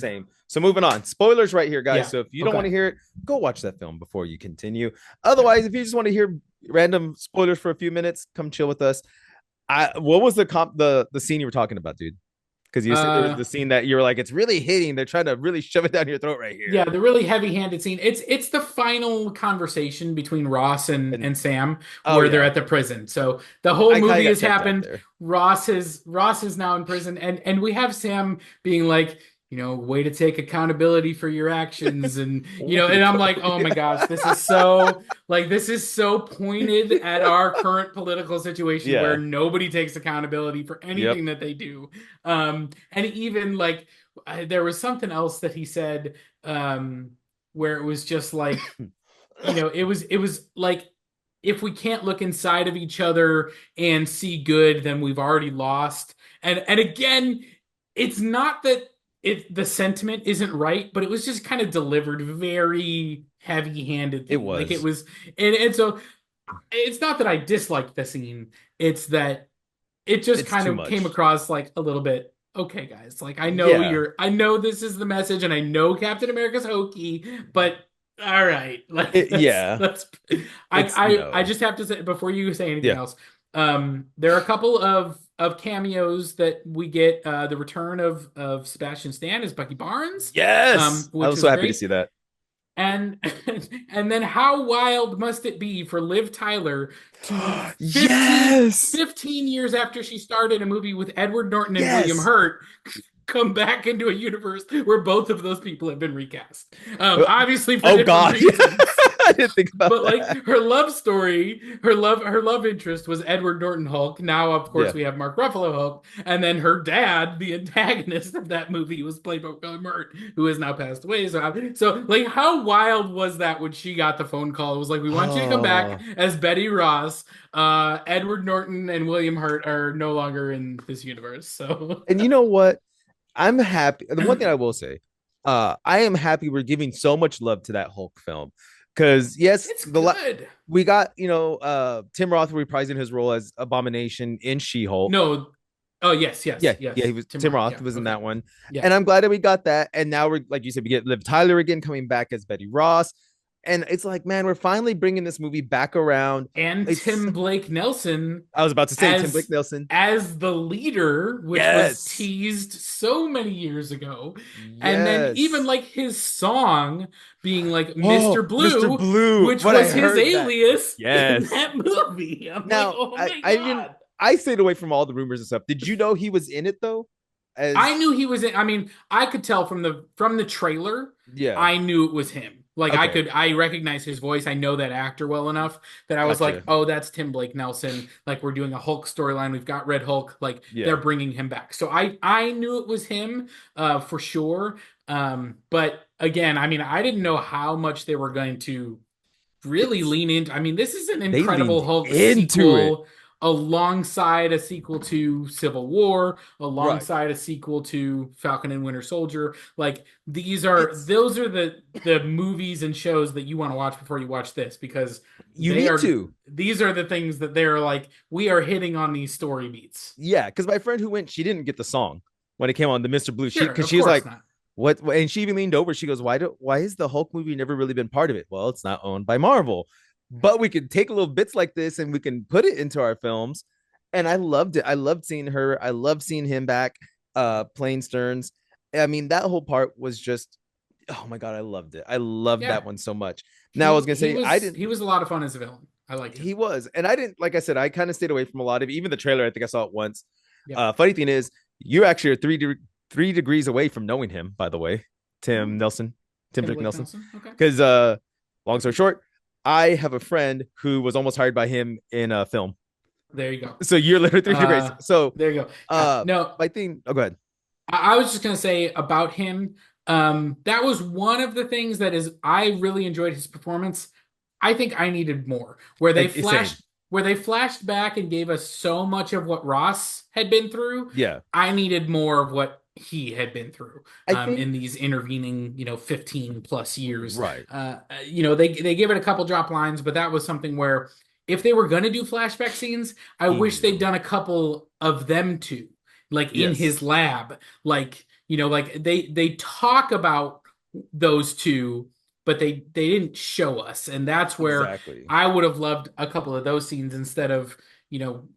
Same. So moving on. Spoilers right here, guys. Yeah. So if you don't want Okay. to hear it, go watch that film before you continue. Yeah. Otherwise, if you just want to hear random spoilers for a few minutes, come chill with us. What was the scene you were talking about, dude? Because you said there was Uh, the scene that you were like, it's really hitting. They're trying to really shove it down your throat right yeah, here. the really heavy-handed scene. It's the final conversation between Ross and And Sam oh where they're yeah, at the prison. So the whole I kind of movie got has checked out happened. there. Ross is now in prison, and we have Sam being like, way to take accountability for your actions, and Way to and I'm go. like, oh my gosh, this is so pointed at our current political situation where Yeah. nobody takes accountability for Yep. anything that they do. And even like there was something else that he said um, where it was just like, it was like if we can't look inside of each other and see good, then we've already lost. And again, it's not that the sentiment isn't right, but it was just kind of delivered very It heavy-handedly. Like it was. was, and so it's not that I disliked the scene, it's that it just It's kind too of came much. across like a little bit, okay, guys, like Yeah. I know this is the message, and I know Captain America's hokey, but all right, like Yeah. that's It's I no. just have to say before you say anything Yeah. else, there are a couple of cameos that we get. The return of Sebastian Stan as Bucky Barnes, Yes. I which was so was happy to great. see that. And and then how wild must it be for Liv Tyler to Yes. 15 years after she started a movie with Edward Norton and William Yes. Hurt come back into a universe where both of those people have been recast. Uh, Obviously for Oh different God. reasons. I didn't think about But like that. her love story, her love interest was Edward Norton Hulk. Now, of course, Yeah. we have Mark Ruffalo Hulk, and then her dad, the antagonist of that movie, was played by William Hurt, who has now passed away. So like, how wild was that when she got the phone call? It was like, we want you to come back Oh. as Betty Ross. Edward Norton and William Hurt are no longer in this universe. So And you know what? I'm happy. The one thing I will say, I am happy we're giving so much love to that Hulk film. Because yes, it's good. we got, Tim Roth reprising his role as Abomination in She-Hulk. No. Oh yes, Yeah, yes, yeah, he yes. was Tim Tim Roth. Roth Yeah. was in Okay. that one. Yeah. And I'm glad that we got that. And now we're like you said, we get Liv Tyler again coming back as Betty Ross. And it's like, man, we're finally bringing this movie back around. And It's Tim Blake Nelson I was about to say Tim Blake as Nelson. the leader, which was Yes. teased so many years ago. And then even Yes. like his song being like Oh, Mr. Mr. Blue, Blue. which When I was his heard that. alias in Yes. that movie. I'm like, Now, oh my I didn't God. I stayed away from all the rumors and stuff. Did you know he was in it though? I As knew he was in, I mean, I could tell from the trailer, yeah. I knew it was him. Like Okay. I recognize his voice. I know that actor well enough that I was like, Gotcha. "Oh, that's Tim Blake Nelson." Like we're doing a Hulk storyline. We've got Red Hulk. Like they're Yeah. bringing him back. So I knew it was him for sure. But again, I mean, I didn't know how much they were going to really It's lean into. I mean, this is an they Incredible leaned Hulk into it. sequel alongside a sequel to Civil War, Right. alongside a sequel to Falcon and Winter Soldier. Like It's those are the movies and shows that you want to watch before you watch this because you need to. these are the things that they're like, we are hitting on these story beats. Yeah, because my friend who went, she didn't get the song when it came on the Mr. Blue. She Sure, because of she was course like, not. what? And she even leaned over. She goes, why is the Hulk movie never really been part of it? Well, it's not owned by Marvel, but we could take little bits like this and we can put it into our films. And I loved it. I loved seeing her. I loved seeing him back, playing Stearns. I mean, that whole part was just, oh my god, I loved it. I loved Yeah, that one so much. Now I was gonna say I didn't. he was a lot of fun as a villain. I liked him. He was, and I didn't. Like I said, I kind of stayed away from a lot of even the trailer. I think I saw it once. Yep. Funny thing is, you actually are 3 degrees away from knowing him. By the way, Tim Nelson, Tim Tim Blake Blake Nelson. Nelson. Okay. Because long story short, I have a friend who was almost hired by him in a film. There you go. So you're literally 3 degrees. So There you go. No, my thing. Oh, go ahead. I was just gonna say about him. That was one of the things that is I really enjoyed his performance. I think I needed more Same. where they flashed back and gave us so much of what Ross had been through. Yeah, I needed more of what he had been through I think in these intervening 15 plus years. right. They give it a couple drop lines, but that was something where if they were going to do flashback scenes, I He wish needed they'd them. done a couple of them too, like in Yes. his lab, like like they talk about those two, but they didn't show us, and that's where Exactly. I would have loved a couple of those scenes instead of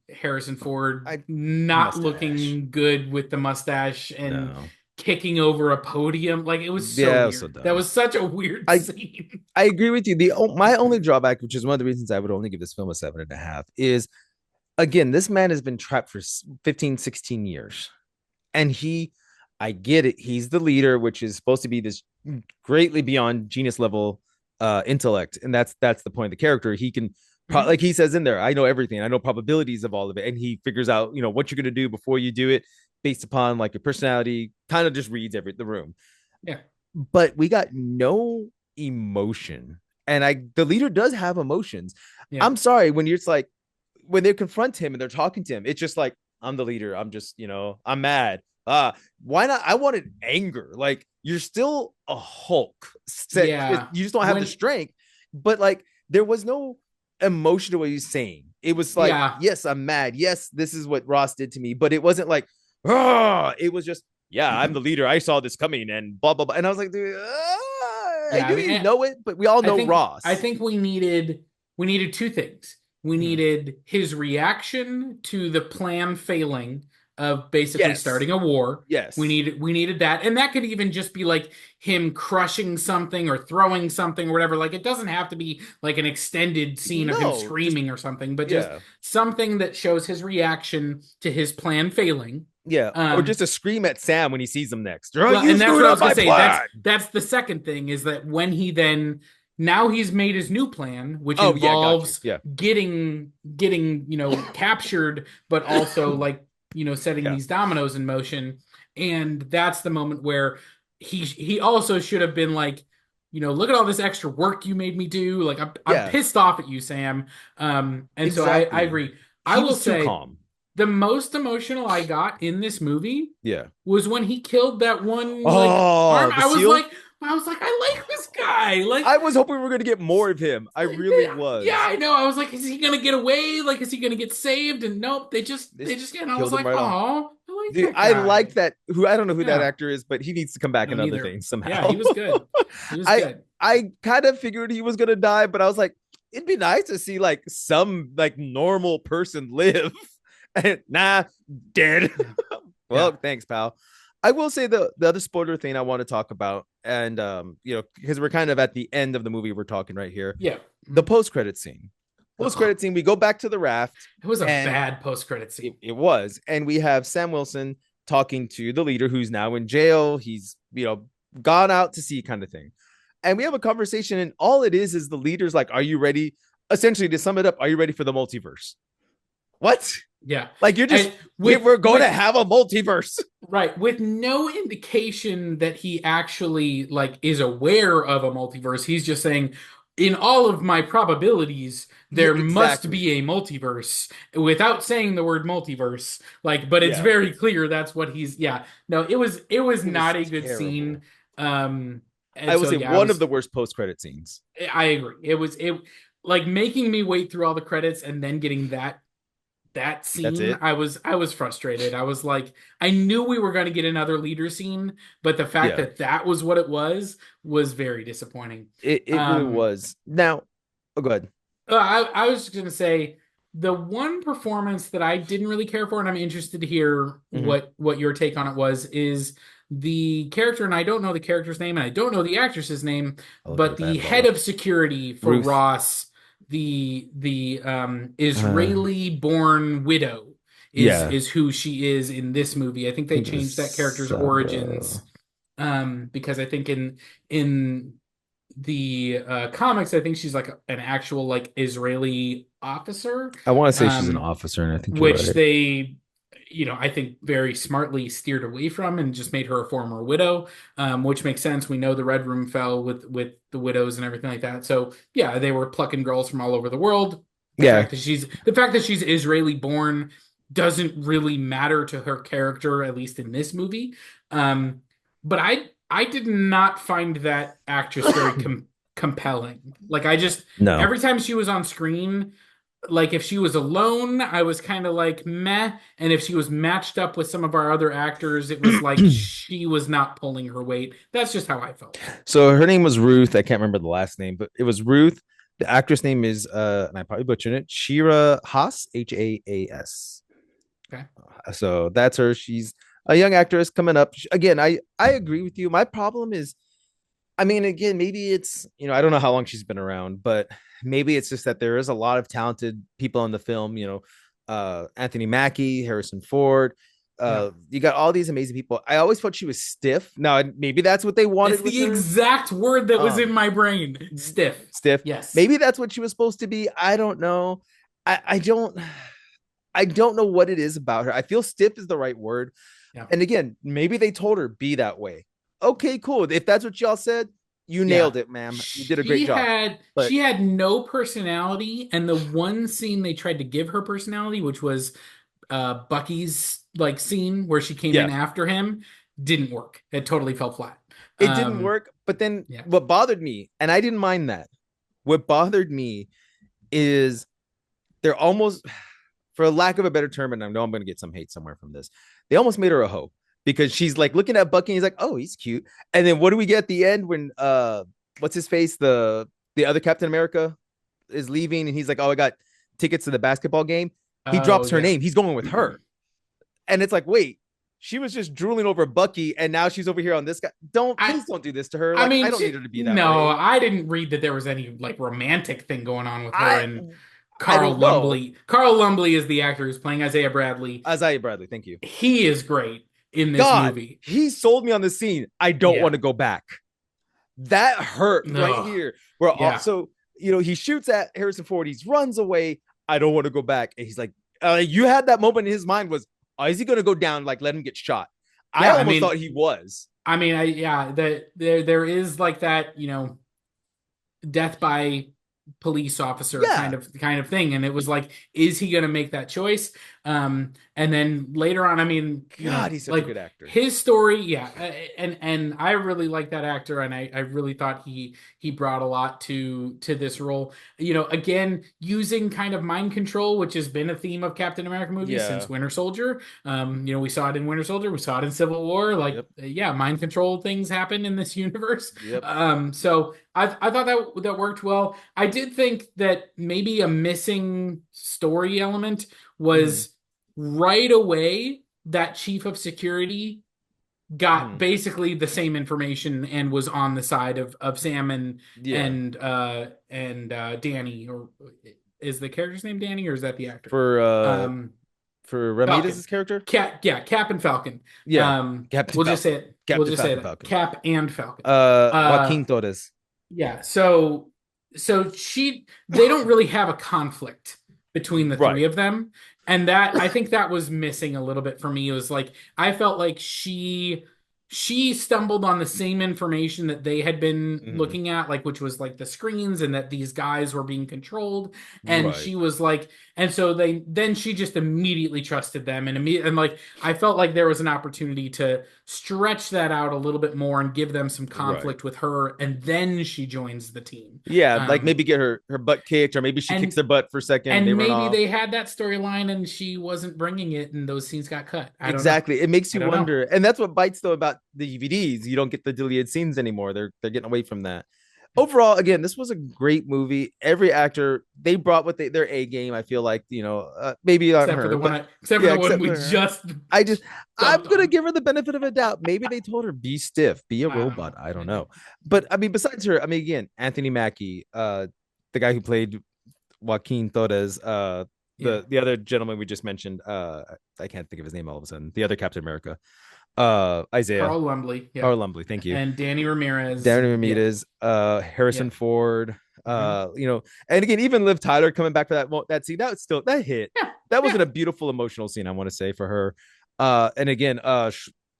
Harrison Ford I not mustache. looking good with the mustache and No. kicking over a podium. Like, it was so Yeah, it was so weird. That dumb. was such a weird I scene. I agree with you. My only drawback, which is one of the reasons I would only give this film a 7.5, is again, this man has been trapped for 15, 16 years. And I get it. He's the leader, which is supposed to be this greatly beyond genius level intellect. And that's the point of the character. He can, Mhm. like he says in there, I know everything. I know probabilities of all of it. And he figures out, what you're going to do before you do it based upon like your personality, kind of just reads the room. Yeah. But we got no emotion. And the leader does have emotions. Yeah. I'm sorry when you're just like, when they confront him and they're talking to him, it's just like, I'm the leader. I'm just, I'm mad. Why not? I wanted anger. Like, you're still a Hulk. Yeah. You just don't have the When strength. But like, there was no emotion to what he's saying. It was like, yeah. yes, I'm mad. Yes, this is what Ross did to me. But it wasn't like, ah, it was just, yeah, I'm the leader. I saw this coming and blah, blah, blah. And I was like, dude, I Yeah, I knew mean, you know it, but we all I know think I Ross. think we needed two things. We Mhm. needed his reaction to the plan failing of basically Yes. starting a war. We Yes. needed we needed that. And that could even just be like him crushing something or throwing something or whatever. Like, it doesn't have to be like an extended scene of him No, just, screaming or something, but just yeah. something that shows his reaction to his plan failing. Yeah, or Um, just to scream at Sam when he sees him next. Oh, well, you and that's screwed what I up was gonna my say. That's plan. that's the second thing, is that when he then now he's made his new plan, which Oh yeah, got you. involves Yeah, getting captured, but also like setting yeah, these dominoes in motion. And that's the moment where he also should have been like, look at all this extra work you made me do. Like, I'm yeah. pissed off at you, Sam. And so I Exactly. agree. I He will was too say calm. the most emotional I got in this movie Yeah. was when he killed that one like Oh, arm. the I was seal. like, I like this guy. Like, I was hoping we were gonna get more of him. I really yeah, was. I know. I was like, is he gonna get away? Like, is he gonna get saved? And nope, they just This they just and I was killed him like, right off. oh, I like Dude, that I like guy. that. Who I don't know who that Yeah, actor is, but he needs to come back no, in other neither. things Yeah, somehow. he was good. He was I good. I kind of figured he was gonna die, but I was like, it'd be nice to see like some like normal person live. And nah, dead. Yeah, Well, yeah. thanks, pal. I will say the other spoiler thing I want to talk about, and because we're kind of at the end of the movie, we're talking right here. Yeah. The Mhm. post credit scene. Post Ugh. credit scene. We go back to the raft, It was a and bad post credit scene. it was, and we have Sam Wilson talking to the leader who's now in jail. He's gone out to sea, kind of thing, and we have a conversation, and all it is the leader's like, "Are you ready?" Essentially, to sum it up, are you ready for the multiverse? What? Yeah, Like you're just and with we're going to with have a multiverse. right, with no indication that he actually like is aware of a multiverse. He's just saying, in all of my probabilities, Yeah, there must exactly. be a multiverse, without saying the word multiverse. Like, but it's Yeah, very clear that's what he's. Yeah, no, it was it was not a good scene. terrible. Um, I and will so say yeah, I one of was. the worst post credit scenes. I agree. It like making me wait through all the credits and then getting that That's scene. it. I was frustrated. I was like, I knew we were going to get another leader scene, but the fact Yeah, that that was what it was very disappointing. it really um was. Now, oh, go ahead. I was just going to say, the one performance that I didn't really care for, and I'm interested to hear Mhm. what your take on it was, is the character, and I don't know the character's name, and I don't know the actress's name, Oh, but good. I the have it head all. of security for Ruth. Ross, the Uh, Israeli born widow, is yeah, is who she is in this movie. I think I they think it was changed that character's origins, Sabra. because I think in the comics, I think she's like an actual like Israeli officer, I want to say she's an um, officer, and I think you're which right. they, I think very smartly steered away from and just made her a former widow, which makes sense. We know the Red Room fell with the widows and everything like that. So yeah, they were plucking girls from all over the world. The Yeah, fact that she's Israeli born doesn't really matter to her character, at least in this movie. But I did not find that actress very compelling. Like, I just no. every time she was on screen, like if she was alone, I was kind of like meh, and if she was matched up with some of our other actors, it was like she was not pulling her weight. That's just how I felt. So her name was Ruth. I can't remember the last name, but it was Ruth. The actress name is and I probably butchered it, Shira Haas, Haas. Okay. So that's her. She's a young actress coming up. Again, I agree with you. My problem is, I mean, again, maybe it's, I don't know how long she's been around, but maybe it's just that there is a lot of talented people in the film, Anthony Mackie, Harrison Ford. Yeah. You got all these amazing people. I always thought she was stiff. Now, maybe that's what they It's wanted with the her. exact word that was in Um, my brain. Stiff. Stiff. Yes. Maybe that's what she was supposed to be. I don't know. I don't I don't know what it is about her. I feel stiff is the right word. Yeah. And again, maybe they told her be that way. Okay, cool. If that's what y'all said, you Yeah. nailed it, ma'am. You did a great job. But She had no personality, and the one scene they tried to give her personality, which was Bucky's like scene where she came in yeah, after him, didn't work. It totally fell flat. it didn't Um, work. But then yeah. what bothered me, and I didn't mind that, what bothered me is they're almost, for lack of a better term, and I know I'm going to get some hate somewhere from this, they almost made her a hoe because she's like looking at Bucky and he's like, oh, he's cute. And then what do we get at the end when what's his face? The other Captain America is leaving and he's like, oh, I got tickets to the basketball game. He Oh drops her yeah. name. He's going with her. And it's like, wait, she was just drooling over Bucky and now she's over here on this guy. Don't I please don't do this to her. I Like, mean, I don't need her to be that no, way. I didn't read that there was any like romantic thing going on with her I and I Carl don't know. Lumbly. Carl Lumbly is the actor who's playing Isaiah Bradley. Isaiah Bradley, thank you. He is great in this God, movie. he sold me on the scene. I don't want Yeah. to go back. That hurt right No. here. Where Yeah. also, he shoots at Harrison Ford. He runs away. I don't want to go back. And he's like, you had that moment in his mind was, oh, is he going to go down? Like, let him get shot. I Yeah, almost thought he was. I yeah, that there is like that, death by police officer Yeah. kind of thing, and it was like, is he going to make that choice? And then later on, I mean, God, he's such a like good actor. his story, yeah, and I really like that actor, and I really thought he brought a lot to this role. Again, using kind of mind control, which has been a theme of Captain America movies Yeah. since Winter Soldier. We saw it in Winter Soldier, we saw it in Civil War. Like, Yep. yeah, mind control things happen in this universe. Yep. So I thought that worked well. I did think that maybe a missing story element Mhm. was right away that chief of security got Mhm. basically the same information and was on the side of Sam Yeah. and Danny. Or is the character's name Danny, or is that the actor? For Um, Falcon. Ramirez's character? Cap and Falcon. Yeah. Captain We'll just say Falcon. it. We'll Captain just say Falcon that. Falcon. Cap and Falcon. Joaquin Torres. Yeah. So they don't really have a conflict between the three Right. of them. And that, I think that was missing a little bit for me. It was like, I felt like she stumbled on the same information that they had been Mhm. looking at, like, which was like the screens and that these guys were being controlled. And Right. she was like, and so then she just immediately trusted them, and like I felt like there was an opportunity to stretch that out a little bit more and give them some Right. conflict with her, and then she joins the team. Yeah, like Um, maybe get her butt kicked, or maybe she kicks and their butt for a second. They and run maybe off. they had that storyline and she wasn't bringing it, and those scenes got cut. I don't know. Exactly. It makes I you don't know. wonder, and that's what bites though about the DVDs. You don't get the deleted scenes anymore. They're getting away from that. Overall, again, this was a great movie. Every actor they brought what their A game. I feel like maybe not Except for her, the but one, except for yeah, the one except we for her. just I just I'm dumped gonna on. give her the benefit of a doubt. Maybe they told her be stiff, be a I don't robot. know. I don't know, but I mean, besides her, I mean, again, Anthony Mackie, the guy who played Joaquin Torres, Yeah. the other gentleman we just mentioned, I can't think of his name all of a sudden. The other Captain America, Isaiah Carl Lumbly. Yeah. Carl Lumbly. Thank you. And Danny Ramirez. Darren Yeah. Ramirez, Yeah. Harrison Ford, Mhm. and again, even Liv Tyler coming back for that scene. That was still that hit. Yeah. That wasn't Yeah. a beautiful emotional scene. I want to say for her. And again,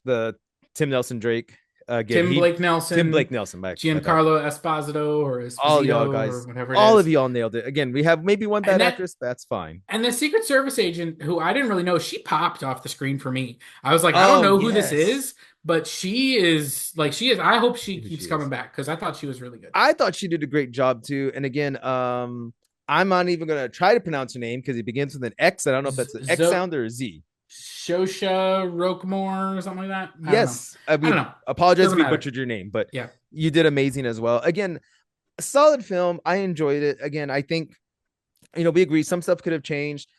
the Tim Nelson Drake. Again, Tim Blake Tim Nelson, Blake Nelson. My bad. Giancarlo Esposito or All y'all Esposito or guys, whatever it all of is. y'all nailed it. Again, we have maybe one And bad that actress. That's fine. and the Secret Service agent, who I didn't really know, she popped off the screen for me. I was like, I don't Oh know who this yes, is, but she is. I hope she who keeps she coming is. back because I thought she was really good. I thought she did a great job too. And again, I'm not even gonna try to pronounce your name because it begins with an X. I don't know if that's an X Zo sound or a Z. Shosha Roquemore or something like that. I don't know. Yes, I we don't know. apologize if Doesn't we matter. butchered your name, but Yeah. you did amazing as well. Again, a solid film. I enjoyed it. Again, I think we agree some stuff could have changed.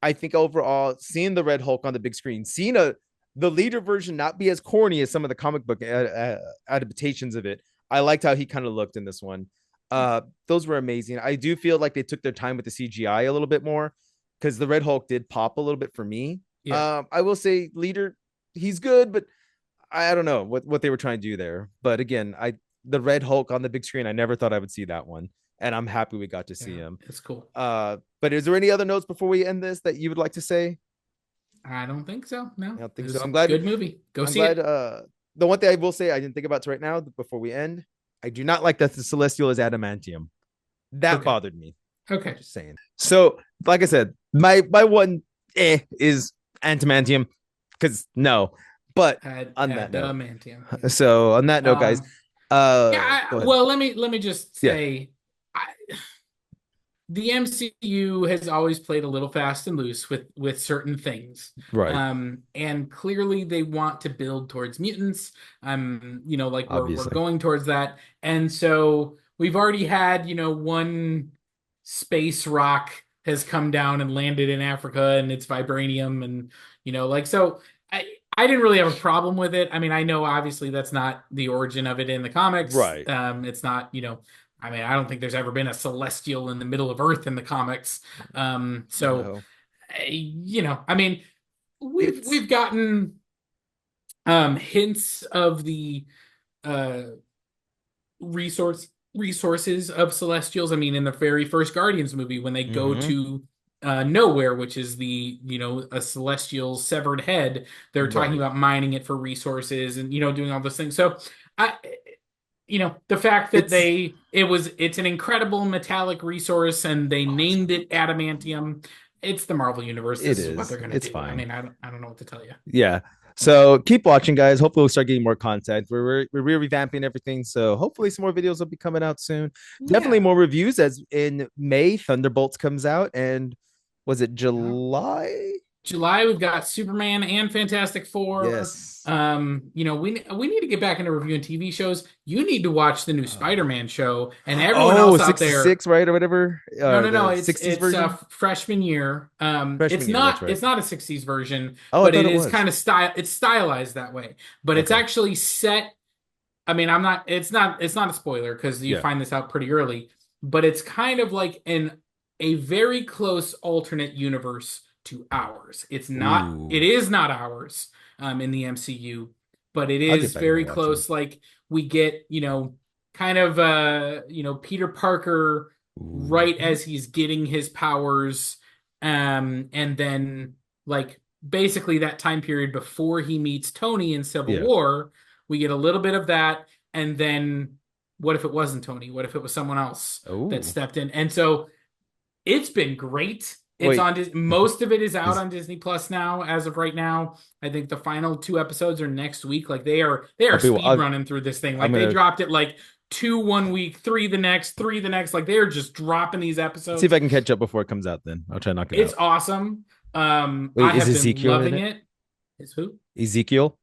I think overall, seeing the Red Hulk on the big screen, seeing the leader version not be as corny as some of the comic book adaptations of it, I liked how he kind of looked in this one. Those were amazing. I do feel like they took their time with the CGI a little bit more because the Red Hulk did pop a little bit for me. Yeah. I will say, leader, he's good, but I don't know what they were trying to do there. But again, the Red Hulk on the big screen, I never thought I would see that one, and I'm happy we got to see him. It's cool. But is there any other notes before we end this that you would like to say? I don't think so. No. I don't think It so. was I'm glad. good movie. Go I'm see glad. it. The one thing I will say I didn't think about right now before we end, I do not like that the Celestial is adamantium. That bothered me. Okay. Just saying. So, like I said, my one is adamantium because no, but on that note, so on that note, guys, well, let me just say, the MCU has always played a little fast and loose with certain things, right? And clearly they want to build towards mutants. Like we're Obviously. going towards that, and so we've already had one space rock has come down and landed in Africa, and it's vibranium, and so. I didn't really have a problem with it. I mean, I know obviously that's not the origin of it in the comics. Right. It's not, I mean, I don't think there's ever been a celestial in the middle of Earth in the comics. So, I mean, we've gotten hints of the resources of celestials. I mean, in the very first Guardians movie, when they go to nowhere, which is a celestial severed head, they're talking about mining it for resources and doing all those things. So the fact that it's an incredible metallic resource and they named it adamantium. It's the Marvel universe. This is what they're gonna do. It's fine. I mean, I don't know what to tell you. Yeah. So keep watching, guys. Hopefully we'll start getting more content. We're revamping everything. So hopefully some more videos will be coming out soon. Definitely more reviews as in May, Thunderbolts comes out. And was it July? July, we've got Superman and Fantastic Four. Yes. We need to get back into reviewing TV shows. You need to watch the new Spider-Man show, and everyone else out there. 66, right, or whatever. No. It's freshman year. It's not a 60s version, but it is kind of It's stylized that way, but it's actually set. I mean, It's not a spoiler because you find this out pretty early, but it's kind of like a very close alternate universe to ours. It is not ours in the MCU, but it is very close. Like we get, kind of Peter Parker right as he's getting his powers, and then like basically that time period before he meets Tony in Civil War, we get a little bit of that, and then what if it wasn't Tony? What if it was someone else that stepped in? And so it's been great. It's on most of it is out on Disney Plus now as of right now. I think the final 2 episodes are next week. Like they are speed running through this thing. Like they dropped it like 2 1 week, 3 the next, 3 the next. Like they are just dropping these episodes. See if I can catch up before it comes out. Then I'll try to knock it out. It's awesome. I have been loving it. Is who? Ezekiel?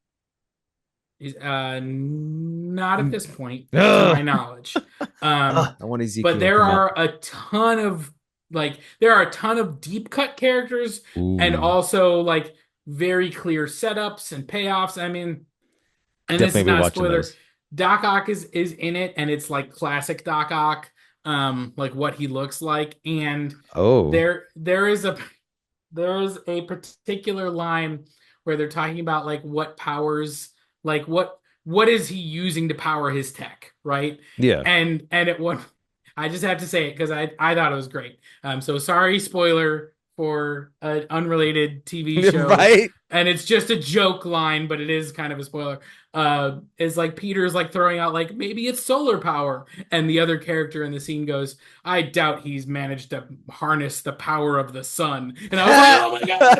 Not at this point, to my knowledge. I want Ezekiel. But there are a ton of deep cut characters and also like very clear setups and payoffs. I mean, and this is not a spoiler. Doc Ock is in it, and it's like classic Doc Ock, like what he looks like. And there is a particular line where they're talking about like what powers, like what is he using to power his tech, right? Yeah. And at one, I just have to say it because I thought it was great. So sorry, spoiler for an unrelated TV show, right? And it's just a joke line, but it is kind of a spoiler. Is like Peter's like throwing out like maybe it's solar power, and the other character in the scene goes, "I doubt he's managed to harness the power of the sun." And I was like, "Oh my god,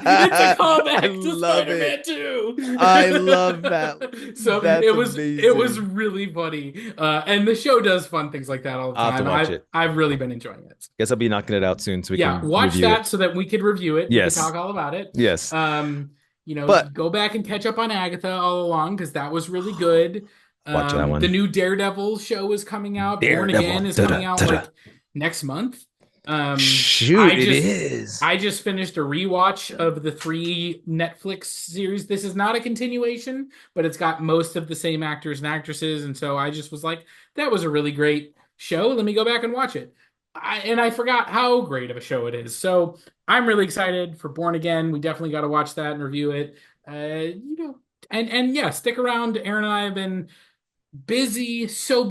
it's a callback to Spider-Man 2." I love that. So That's it was amazing. really funny. And the show does fun things like that all the I'll have to time. watch it. I've really been enjoying it. Guess I'll be knocking it out soon so we Yeah, can watch review it. that so that we could review it. We could Yes. talk all about it. Yes. Um, But go back and catch up on Agatha all along because that was really good. watch that The one. new Daredevil show is coming out. Born Daredevil. Again is Da-da, coming out da-da. like next month. Um, Shoot, I it just is. I just finished a rewatch of the 3 Netflix series. This is not a continuation, but it's got most of the same actors and actresses, and so I just was like, that was a really great show. Let me go back and watch it. And I forgot how great of a show it is. So I'm really excited for Born Again. We definitely got to watch that and review it. And yeah, stick around. Aaron and I have been busy, so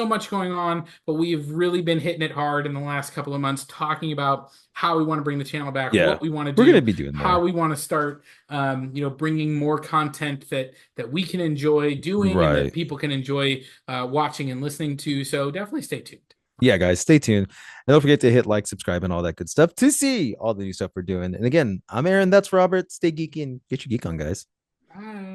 much going on, but we've really been hitting it hard in the last couple of months, talking about how we want to bring the channel back, Yeah. what we want to We're gonna do, be doing how more. we want to start, bringing more content that we can enjoy doing and Right. that people can enjoy watching and listening to. So definitely stay tuned. Yeah, guys, stay tuned. And don't forget to hit like, subscribe, and all that good stuff to see all the new stuff we're doing. And again, I'm Aaron. That's Robert. Stay geeky and get your geek on, guys. Bye.